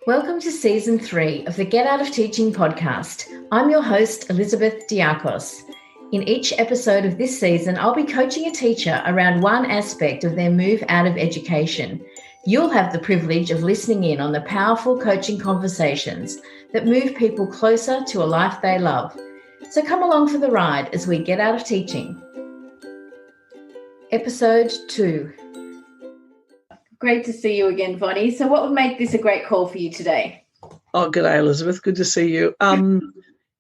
Welcome to Season 3 of the Get Out of Teaching podcast. I'm your host, Elizabeth Diakos. In each episode of this season, I'll be coaching a teacher around one aspect of their move out of education. You'll have the privilege of listening in on the powerful coaching conversations that move people closer to a life they love. So come along for the ride as we get out of teaching. Episode 2. Great to see you again, Vonnie. So what would make this a great call for you today? Oh, good day, Elizabeth. Good to see you.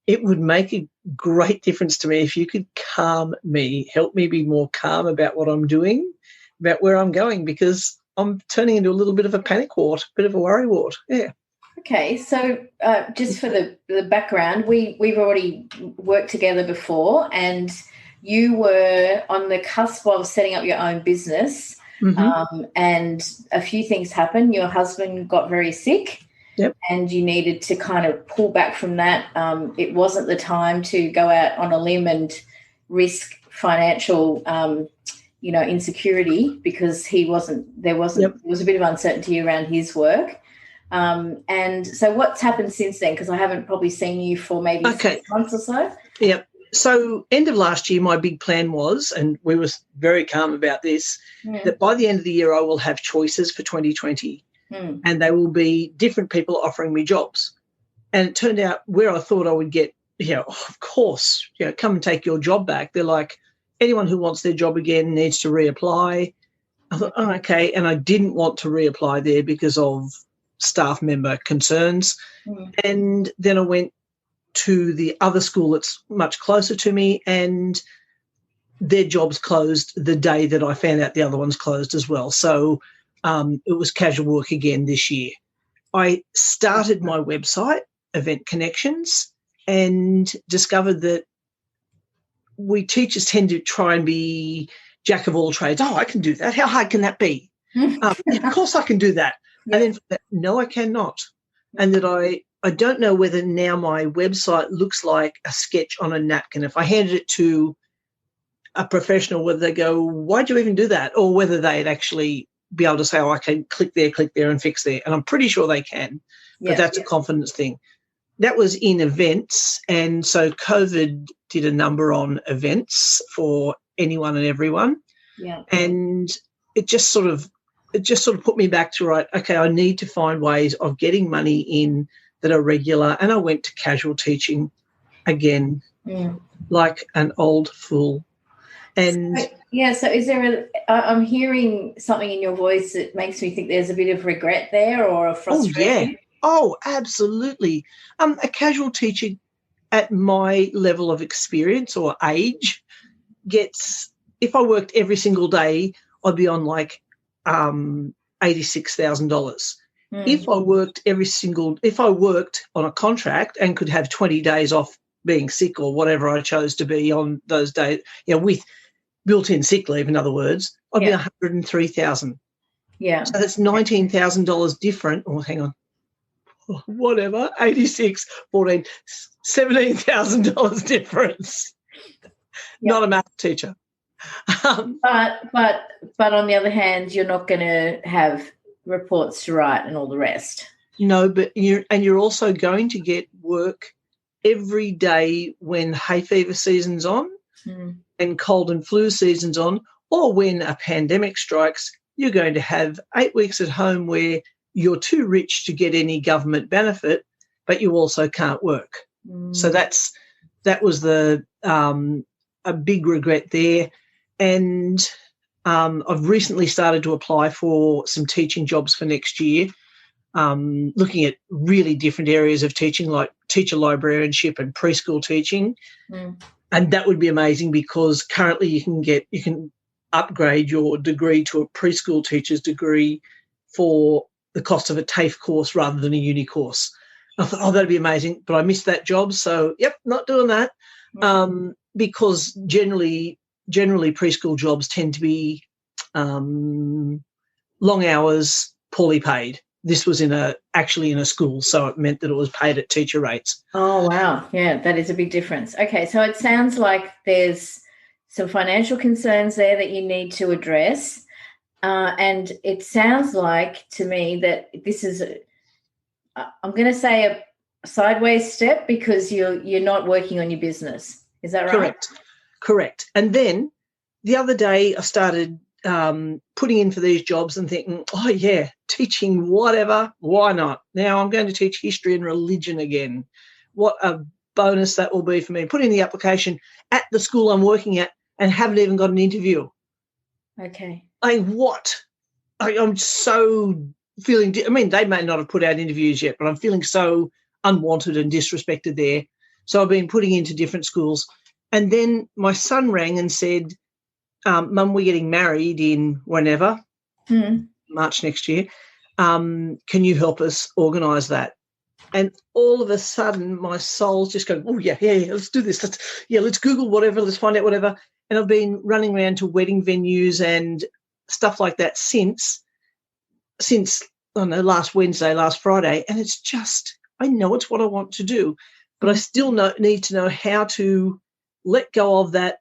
It would make a great difference to me if you could calm me, help me be more calm about what I'm doing, about where I'm going, because I'm turning into a little bit of a panic wart, a bit of a worry wart. Yeah. Okay, so just for the background, we've already worked together before, and you were on the cusp of setting up your own business. Mm-hmm. And a few things happened. Your husband got very sick. Yep. And you needed to kind of pull back from that. It wasn't the time to go out on a limb and risk financial, insecurity, because there was a bit of uncertainty around his work. And so what's happened since then? Because I haven't probably seen you for maybe 6 months or so. Yep. So end of last year, my big plan was, and we were very calm about this, that by the end of the year I will have choices for 2020 and they will be different people offering me jobs. And it turned out where I thought I would get, of course, come and take your job back. They're like, anyone who wants their job again needs to reapply. I thought, oh, okay. And I didn't want to reapply there because of staff member concerns. And then I went to the other school that's much closer to me, and their jobs closed the day that I found out the other one's closed as well. So it was casual work again this year. I started my website, Event Connections, and discovered that we teachers tend to try and be jack of all trades. Oh, I can do that. How hard can that be? Of course I can do that. Yep. And then, no, I cannot. And that I don't know whether now my website looks like a sketch on a napkin. If I handed it to a professional, whether they go, why'd you even do that? Or whether they'd actually be able to say, oh, I can click there and fix there. And I'm pretty sure they can, but that's a confidence thing. That was in events. And so COVID did a number on events for anyone and everyone. Yeah. And it just sort of put me back to, right, okay, I need to find ways of getting money in that are regular. And I went to casual teaching again, like an old fool. And so is there I'm hearing something in your voice that makes me think there's a bit of regret there or a frustration. Oh, absolutely. A casual teacher at my level of experience or age gets, if I worked every single day, I'd be on like $86,000. If I worked on a contract and could have 20 days off being sick or whatever I chose to be on those days, with built-in sick leave, in other words, I'd be $103,000. Yeah. So that's $19,000 different. Oh, hang on. Whatever, 86, 14, $17,000 difference. Not a math teacher. But on the other hand, you're not going to have reports to write and all the rest. No, but you're also going to get work every day when hay fever season's on and cold and flu season's on, or when a pandemic strikes. You're going to have 8 weeks at home where you're too rich to get any government benefit, but you also can't work. So that was a big regret there. And I've recently started to apply for some teaching jobs for next year, looking at really different areas of teaching, like teacher librarianship and preschool teaching. And that would be amazing, because currently you can upgrade your degree to a preschool teacher's degree for the cost of a TAFE course rather than a uni course. I thought, oh, that'd be amazing, but I missed that job. So, not doing that, because generally preschool jobs tend to be long hours, poorly paid. This was actually in a school, so it meant that it was paid at teacher rates. Oh, wow. Yeah, that is a big difference. Okay, so it sounds like there's some financial concerns there that you need to address. And it sounds like to me that this is I'm going to say a sideways step because you're not working on your business. Is that right? Correct. And then the other day I started putting in for these jobs and thinking, oh, yeah, teaching whatever, why not? Now I'm going to teach history and religion again. What a bonus that will be for me. Put in the application at the school I'm working at and haven't even got an interview. Okay. What? I'm so feeling – I mean, they may not have put out interviews yet, but I'm feeling so unwanted and disrespected there. So I've been putting into different schools. And then my son rang and said, Mum, we're getting married in whenever, March next year. Can you help us organise that? And all of a sudden my soul's just going, oh, yeah, let's do this. Let's Google whatever, let's find out whatever. And I've been running around to wedding venues and stuff like that since I don't know, last Wednesday, last Friday. And it's just, I know it's what I want to do, but I still need to know how to let go of that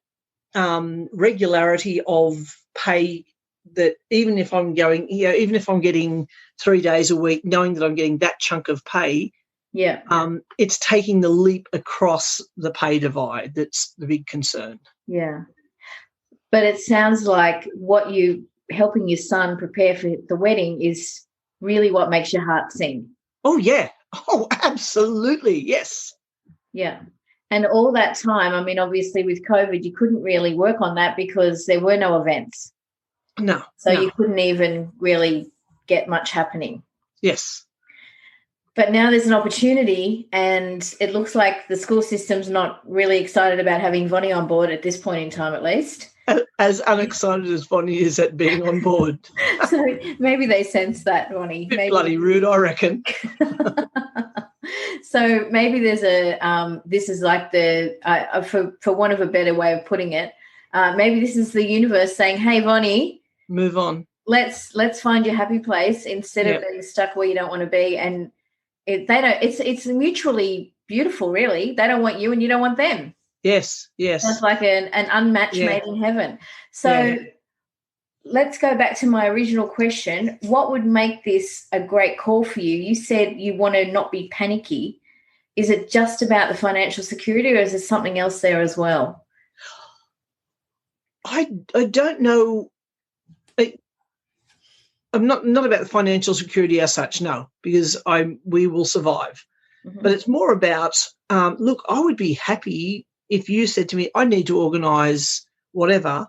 regularity of pay, that even if I'm going, even if I'm getting 3 days a week, knowing that I'm getting that chunk of pay, it's taking the leap across the pay divide that's the big concern. Yeah. But it sounds like what you helping your son prepare for the wedding is really what makes your heart sing. Oh, yeah. Oh, absolutely. Yes. Yeah. And all that time, I mean, obviously with COVID, you couldn't really work on that because there were no events. No. So you couldn't even really get much happening. Yes. But now there's an opportunity, and it looks like the school system's not really excited about having Vonnie on board at this point in time, at least. As unexcited as Vonnie is at being on board. So maybe they sense that, Vonnie. Maybe. Bloody rude, I reckon. So maybe there's this is like the, for want of a better way of putting it, maybe this is the universe saying, hey, Vonnie, move on. Let's find your happy place instead of being stuck where you don't want to be. And it's mutually beautiful, really. They don't want you and you don't want them. Yes. It's like an unmatched made in heaven. So let's go back to my original question. What would make this a great call for you? You said you want to not be panicky. Is it just about the financial security, or is there something else there as well? I don't know. I'm not about the financial security as such, no, because we will survive. Mm-hmm. But it's more about, look, I would be happy if you said to me, I need to organise whatever.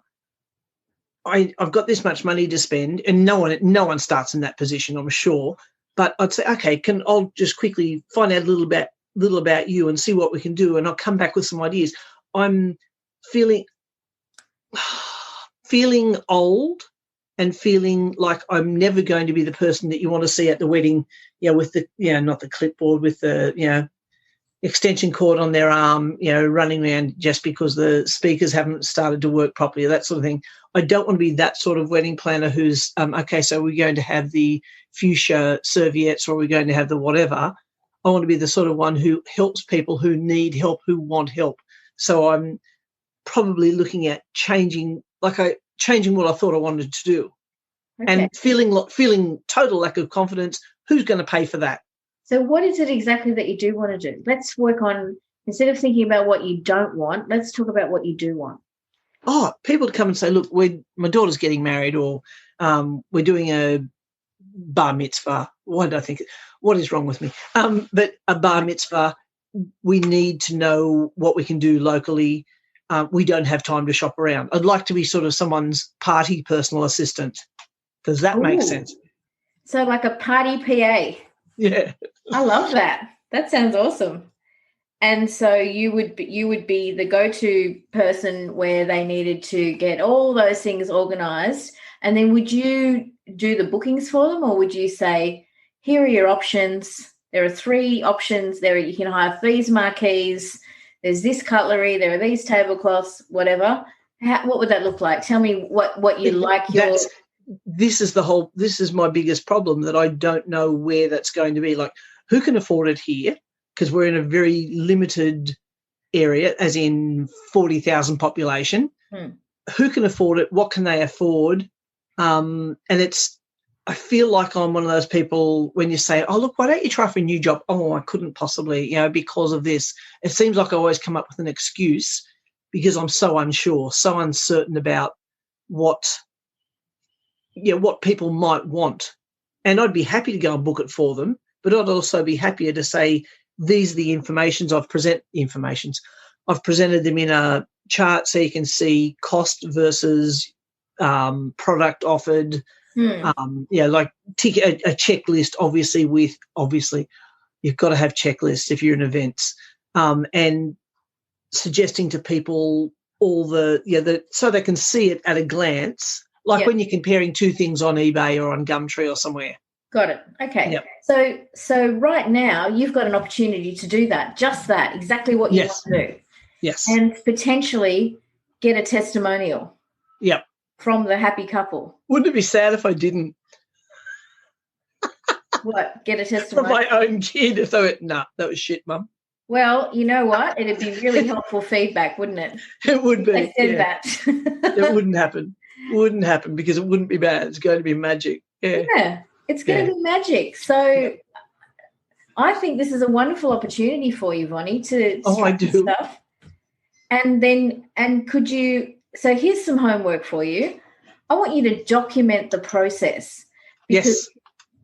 I've got this much money to spend, and no one starts in that position, I'm sure. But I'd say, okay, I'll just quickly find out a little about you and see what we can do, and I'll come back with some ideas. I'm feeling old and feeling like I'm never going to be the person that you want to see at the wedding, with the, not the clipboard, with the, extension cord on their arm, running around just because the speakers haven't started to work properly, that sort of thing. I don't want to be that sort of wedding planner who's, okay, so we're going to have the fuchsia serviettes, or we're going to have the whatever. I want to be the sort of one who helps people who need help, who want help. So I'm probably looking at changing what I thought I wanted to do. Okay. And feeling total lack of confidence. Who's going to pay for that? So what is it exactly that you do want to do? Let's work on, instead of thinking about what you don't want, let's talk about what you do want. Oh, people to come and say, look, my daughter's getting married, or we're doing a bar mitzvah. Why did I think, what is wrong with me? But a bar mitzvah, we need to know what we can do locally. We don't have time to shop around. I'd like to be sort of someone's party personal assistant. Does that make sense? So like a party PA. Yeah. I love that. That sounds awesome. And so you would be the go-to person where they needed to get all those things organised, and then would you do the bookings for them, or would you say, here are your options, there are 3 options, you can hire these marquees, there's this cutlery, there are these tablecloths, whatever. What would that look like? Tell me what you like your... This is my biggest problem, that I don't know where that's going to be. Like, who can afford it here? Because we're in a very limited area, as in 40,000 population. Who can afford it? What can they afford? And it's I feel like I'm one of those people when you say, oh, look, why don't you try for a new job? Oh, I couldn't possibly, because of this. It seems like I always come up with an excuse because I'm so unsure, so uncertain about what people might want. And I'd be happy to go and book it for them, but I'd also be happier to say, these are the I've presented them in a chart so you can see cost versus product offered. Like tick a checklist, obviously you've got to have checklists if you're in events, and suggesting to people all so they can see it at a glance, like when you're comparing two things on eBay or on Gumtree or somewhere. Got it. Okay. Yep. So right now you've got an opportunity to do that, just that, exactly what you want to do. Yes. And potentially get a testimonial. Yep. From the happy couple. Wouldn't it be sad if I didn't? What? Get a testimonial? From my own kid if they went, nah, that was shit, Mum. Well, you know what? It'd be really helpful feedback, wouldn't it? It would be. They said that. It wouldn't happen. It wouldn't happen because it wouldn't be bad. It's going to be magic. Yeah, it's going to be magic. So I think this is a wonderful opportunity for you, Vonnie, to I do. stuff. And could you... So here's some homework for you. I want you to document the process. Yes.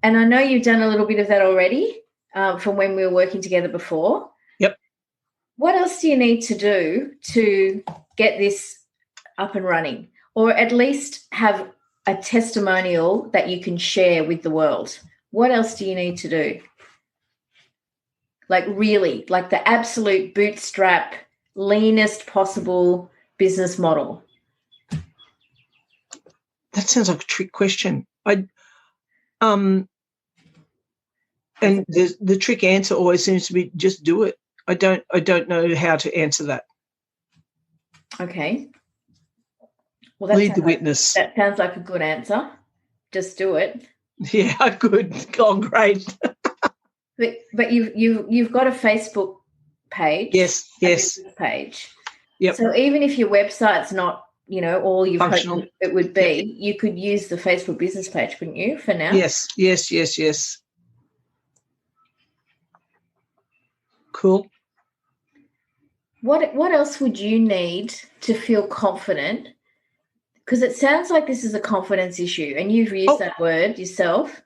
And I know you've done a little bit of that already from when we were working together before. Yep. What else do you need to do to get this up and running, or at least have a testimonial that you can share with the world? What else do you need to do? Like really, like the absolute bootstrap, leanest possible business model? That sounds like a trick question. And the trick answer always seems to be just do it. I don't know how to answer that. Okay. Well, lead the witness. That sounds like a good answer. Just do it. Yeah, good. Oh, great. but you've got a Facebook page. Yes. Page. Yep. So even if your website's not, all you've hoped it would be, you could use the Facebook business page, couldn't you, for now? Yes. Cool. What else would you need to feel confident? Because it sounds like this is a confidence issue, and you've used that word yourself.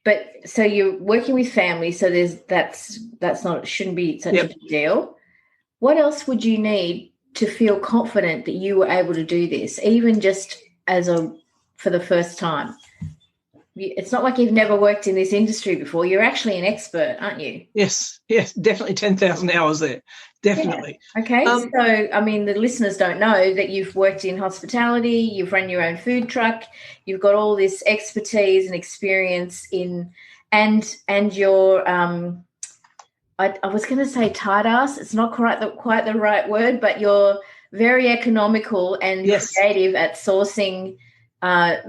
But so you're working with family, so shouldn't be such a big deal. What else would you need to feel confident that you were able to do this, even just for the first time? It's not like you've never worked in this industry before. You're actually an expert, aren't you? Yes, definitely 10,000 hours there, definitely. Yeah. Okay, so, the listeners don't know that you've worked in hospitality, you've run your own food truck, you've got all this expertise and experience and your I was going to say tight ass. It's not quite the right word, but you're very economical and creative at sourcing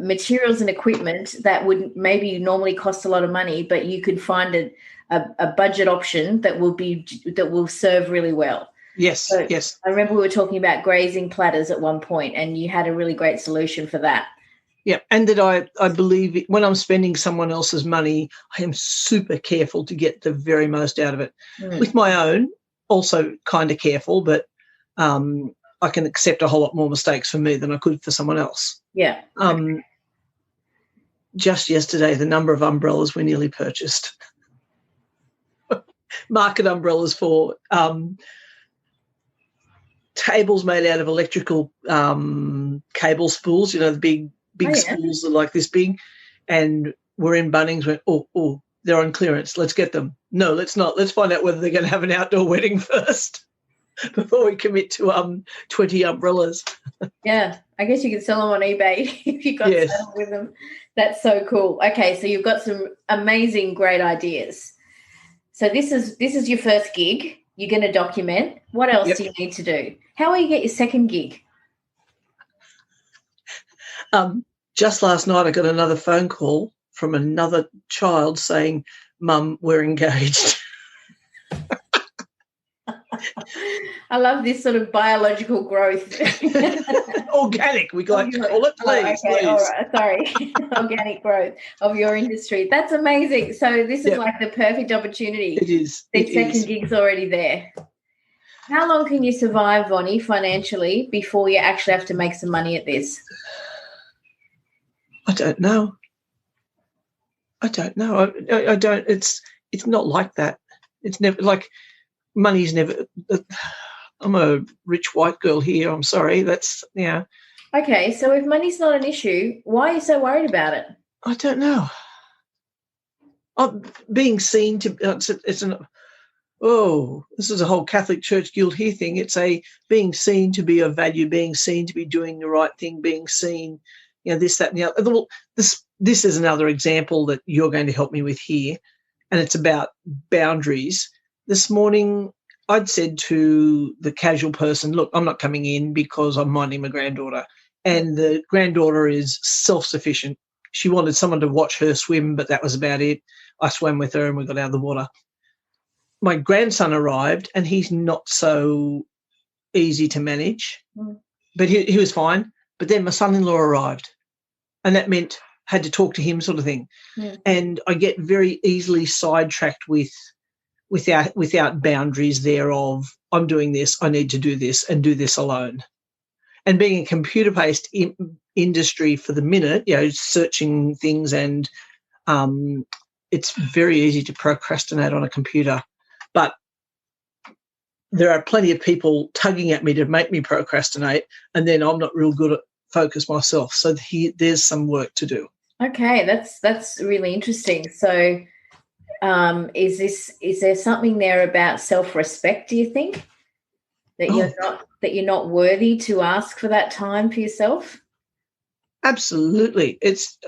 materials and equipment that would maybe normally cost a lot of money, but you could find a budget option that will serve really well. Yes. Yes. I remember we were talking about grazing platters at one point, and you had a really great solution for that. Yeah, and that I believe when I'm spending someone else's money, I am super careful to get the very most out of it. With my own, also kind of careful, but I can accept a whole lot more mistakes for me than I could for someone else. Yeah. Just yesterday, the number of umbrellas we nearly purchased. Market umbrellas for tables made out of electrical cable spools, the big spools are like this big, and we're in Bunnings, went, oh, they're on clearance. Let's get them. No, let's not. Let's find out whether they're going to have an outdoor wedding first before we commit to 20 umbrellas. Yeah, I guess you can sell them on eBay if you got settled with them. That's so cool. Okay, so you've got some amazing, great ideas. So this is your first gig. You're going to document. What else do you need to do? How will you get your second gig? Just last night I got another phone call from another child saying, Mum, we're engaged. I love this sort of biological growth. Organic, we like to call it, please. Okay, please. all right, sorry. Organic growth of your industry. That's amazing. So this is like the perfect opportunity. It is. The second gig's already there. How long can you survive, Vonnie, financially before you actually have to make some money at this? I don't know. I don't. It's not like that. It's never like money's never. I'm a rich white girl here. I'm sorry. That's Okay, so if money's not an issue, why are you so worried about it? I don't know. Being seen to this is a whole Catholic Church guild here thing. It's being seen to be of value, being seen to be doing the right thing, being seen, this, that, and the other. Well, this is another example that you're going to help me with here, and it's about boundaries. This morning, I'd said to the casual person, look, I'm not coming in because I'm minding my granddaughter, and the granddaughter is self-sufficient. She wanted someone to watch her swim, but that was about it. I swam with her and we got out of the water. My grandson arrived, and he's not so easy to manage, but he was fine. But then my son-in-law arrived, and that meant I had to talk to him, sort of thing. And I get very easily sidetracked without boundaries there of I'm doing this, I need to do this and do this alone. And being a computer-based industry for the minute, searching things, and it's very easy to procrastinate on a computer. But there are plenty of people tugging at me to make me procrastinate, and then I'm not real good at focus myself. So there's some work to do. Okay, that's really interesting. So is there something there about self-respect, do you think? That you're not worthy to ask for that time for yourself? Absolutely. It's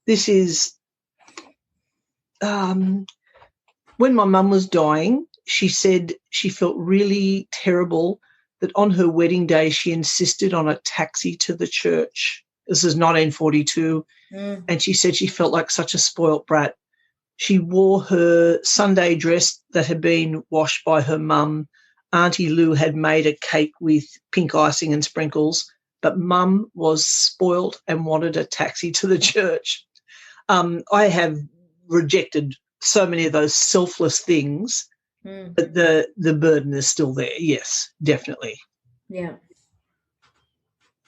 this is when my mum was dying, she said she felt really terrible that on her wedding day she insisted on a taxi to the church. This is 1942, and she said she felt like such a spoilt brat. She wore her Sunday dress that had been washed by her mum. Auntie Lou had made a cake with pink icing and sprinkles, but Mum was spoilt and wanted a taxi to the church. I have rejected so many of those selfless things, but the burden is still there. Yes, definitely. Yeah.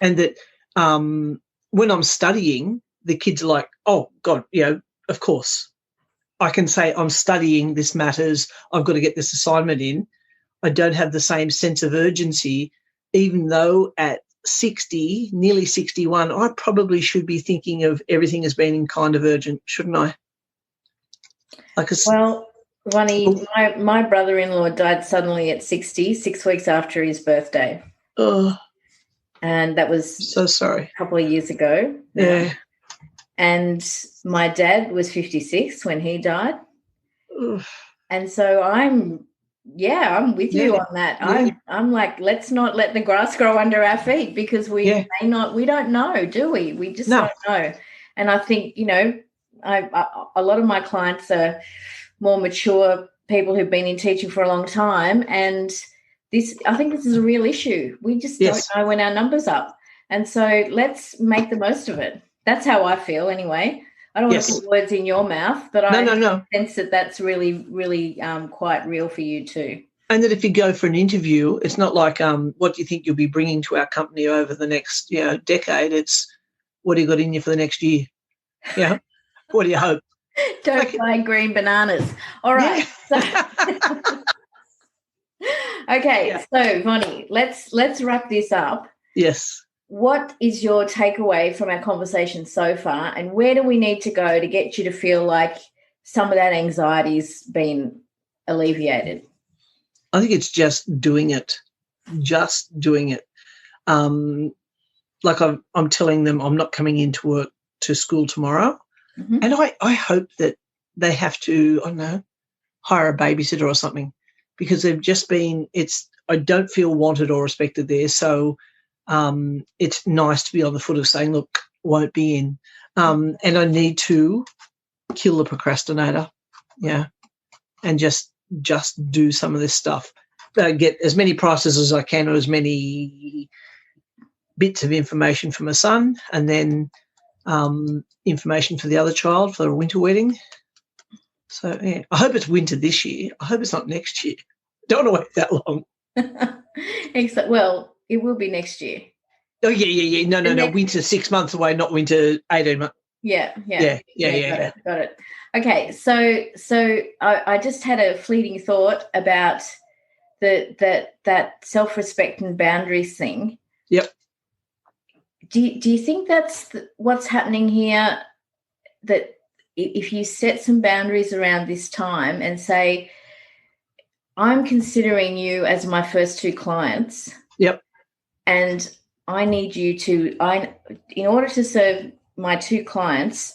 And that when I'm studying, the kids are like, oh, God, of course. I can say I'm studying, this matters, I've got to get this assignment in. I don't have the same sense of urgency, even though at 60, nearly 61, I probably should be thinking of everything as being kind of urgent, shouldn't I? Well, Vonnie, my brother-in-law died suddenly at 60, 6 weeks after his birthday. Oh. And that was so sorry. A couple of years ago. Yeah. And my dad was 56 when he died. Oof. And so I'm with you on that. Yeah. I'm like, let's not let the grass grow under our feet, because we don't know, do we? We just don't know. And I think, a lot of my clients are more mature people who've been in teaching for a long time, and I think this is a real issue. We just don't know when our number's up. And so let's make the most of it. That's how I feel anyway. I don't want to put words in your mouth, but I sense that that's really, really quite real for you too. And that if you go for an interview, it's not like what do you think you'll be bringing to our company over the next decade. It's what do you got in you for the next year? Yeah. What do you hope? Don't buy green bananas. All right. Yeah. Okay. So, Vonnie, let's wrap this up. Yes. What is your takeaway from our conversation so far, and where do we need to go to get you to feel like some of that anxiety's been alleviated? I think it's just doing it. Just doing it. Like I'm telling them I'm not coming into school tomorrow. Mm-hmm. And I hope that they have to, I don't know, hire a babysitter or something, because they've just been, I don't feel wanted or respected there. So it's nice to be on the foot of saying, look, won't be in. And I need to kill the procrastinator, and just do some of this stuff. get as many prices as I can, or as many bits of information for my son, and then information for the other child for a winter wedding. So, yeah, I hope it's winter this year. I hope it's not next year. Don't want to wait that long. Well, it will be next year. Oh, yeah. No. Winter 6 months away, not winter 18 months. Yeah. Got it. Okay, so I just had a fleeting thought about that self-respect and boundaries thing. Yep. Do you think that's what's happening here, that if you set some boundaries around this time and say, I'm considering you as my first two clients. Yep. And I need you to, in order to serve my two clients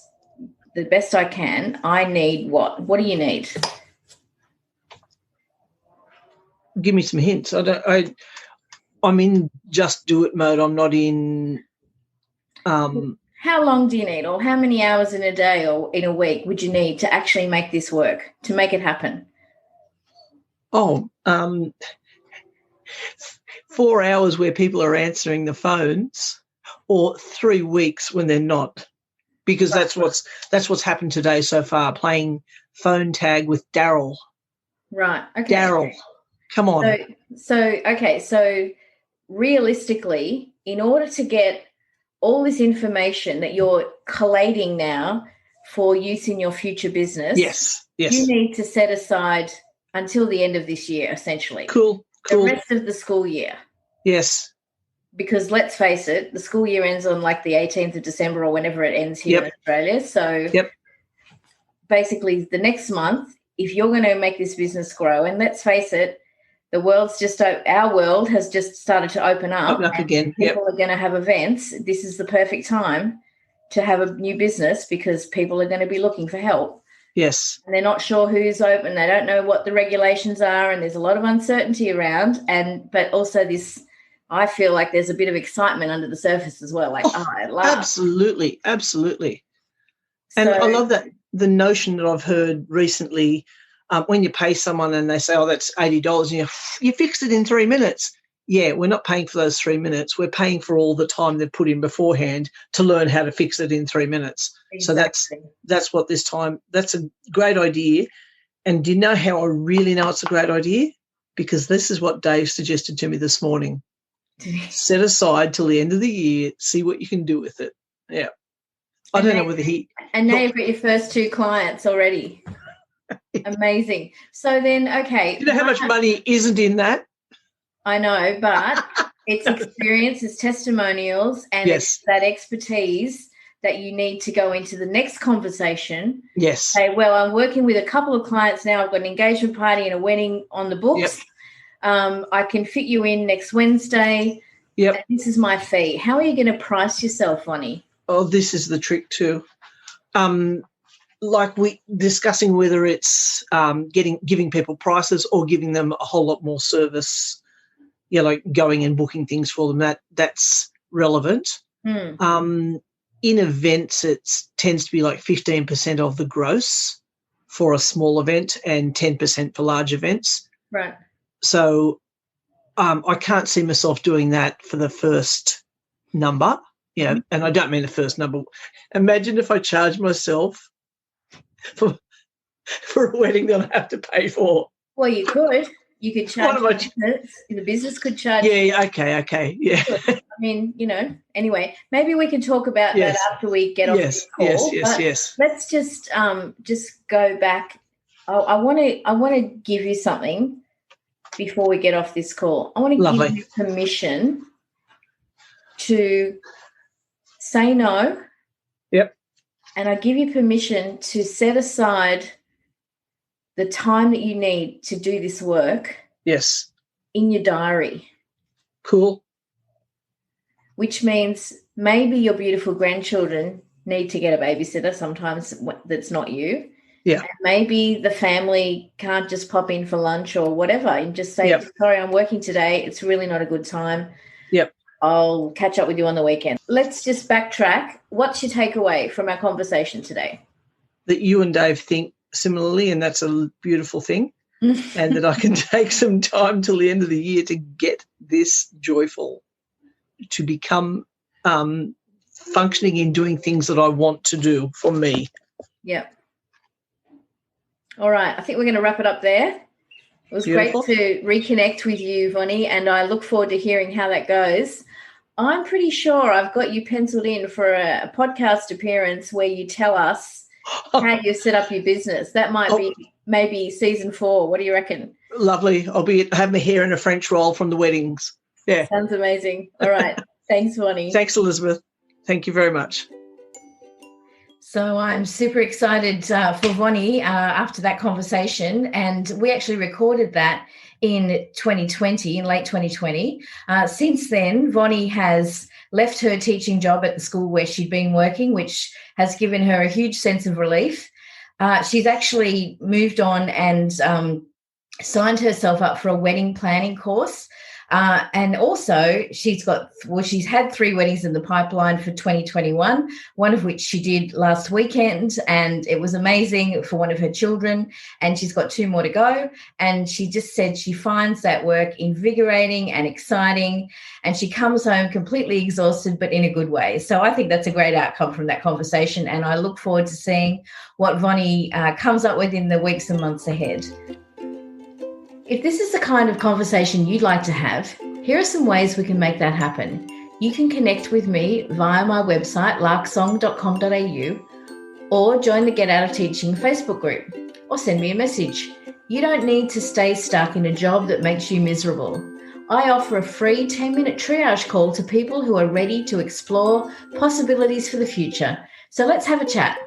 the best I can, I need what? What do you need? Give me some hints. I'm in just do it mode. I'm not in. How long do you need, or how many hours in a day or in a week would you need to actually make this work, to make it happen? 4 hours where people are answering the phones, or 3 weeks when they're not, because that's what's happened today so far. Playing phone tag with Daryl. Right. Okay. Daryl, come on. So realistically, in order to get all this information that you're collating now for use in your future business, yes, you need to set aside until the end of this year, essentially. Cool. The rest of the school year. Yes. Because let's face it, the school year ends on like the 18th of December or whenever it ends here in Australia. So basically the next month, if you're going to make this business grow, and let's face it, our world has just started to open up again. People are going to have events. This is the perfect time to have a new business, because people are going to be looking for help. Yes. And they're not sure who's open. They don't know what the regulations are, and there's a lot of uncertainty around. But also I feel like there's a bit of excitement under the surface as well. Like, at last. Absolutely. And I love that, the notion that I've heard recently, when you pay someone and they say, that's $80, and you fixed it in 3 minutes. Yeah, we're not paying for those 3 minutes. We're paying for all the time they've put in beforehand to learn how to fix it in 3 minutes. Exactly. So that's what this time, that's a great idea. And do you know how I really know it's a great idea? Because this is what Dave suggested to me this morning. Set aside till the end of the year, see what you can do with it. Yeah. I don't know whether he... And now you've got your first two clients already. Amazing. So then, okay. You know how much money isn't in that? I know, but it's experience, it's testimonials, and it's that expertise that you need to go into the next conversation. Yes. Say, well, I'm working with a couple of clients now. I've got an engagement party and a wedding on the books. Yep. I can fit you in next Wednesday. Yep. This is my fee. How are you going to price yourself, Vonnie? Oh, this is the trick too. Like we discussing whether it's giving people prices or giving them a whole lot more service. Like going and booking things for them. That's relevant. In events, it tends to be like 15% of the gross for a small event and 10% for large events. Right. So I can't see myself doing that for the first number. And I don't mean the first number. Imagine if I charged myself for a wedding that I have to pay for. Well, you could. You could charge the business could charge. Yeah, okay. Yeah. I mean, anyway, maybe we can talk about that after we get off this call. Yes. Let's just go back. I want to give you something before we get off this call. I want to give you permission to say no. Yep. And I give you permission to set aside the time that you need to do this work. Yes. In your diary. Cool. Which means maybe your beautiful grandchildren need to get a babysitter sometimes that's not you. Yeah. And maybe the family can't just pop in for lunch or whatever and just say, sorry, I'm working today. It's really not a good time. Yep. I'll catch up with you on the weekend. Let's just backtrack. What's your takeaway from our conversation today? That you and Dave think similarly, and that's a beautiful thing. and that I can take some time till the end of the year to get this joyful, to become functioning in doing things that I want to do for me. Yeah. All right. I think we're going to wrap it up there. It was Beautiful. Great to reconnect with you, Vonnie, and I look forward to hearing how that goes. I'm pretty sure I've got you penciled in for a podcast appearance where you tell us how you set up your business. That might be maybe season 4. What do you reckon? Lovely. I'll have my hair in a French roll from the weddings. Yeah. Sounds amazing. All right. Thanks, Vonnie. Thanks, Elizabeth. Thank you very much. So I'm super excited for Vonnie after that conversation, and we actually recorded that in 2020, in late 2020. Since then, Vonnie has left her teaching job at the school where she'd been working, which has given her a huge sense of relief. She's actually moved on and signed herself up for a wedding planning course. And also she's had 3 weddings in the pipeline for 2021, one of which she did last weekend, and it was amazing for one of her children, and she's got 2 more to go. And she just said she finds that work invigorating and exciting, and she comes home completely exhausted, but in a good way. So I think that's a great outcome from that conversation, and I look forward to seeing what Vonnie comes up with in the weeks and months ahead. If this is the kind of conversation you'd like to have, here are some ways we can make that happen. You can connect with me via my website, larksong.com.au, or join the Get Out of Teaching Facebook group, or send me a message. You don't need to stay stuck in a job that makes you miserable. I offer a free 10-minute triage call to people who are ready to explore possibilities for the future. So let's have a chat.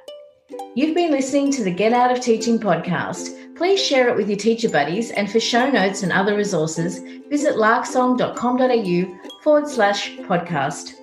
You've been listening to the Get Out of Teaching podcast. Please share it with your teacher buddies, and for show notes and other resources, visit larksong.com.au/podcast.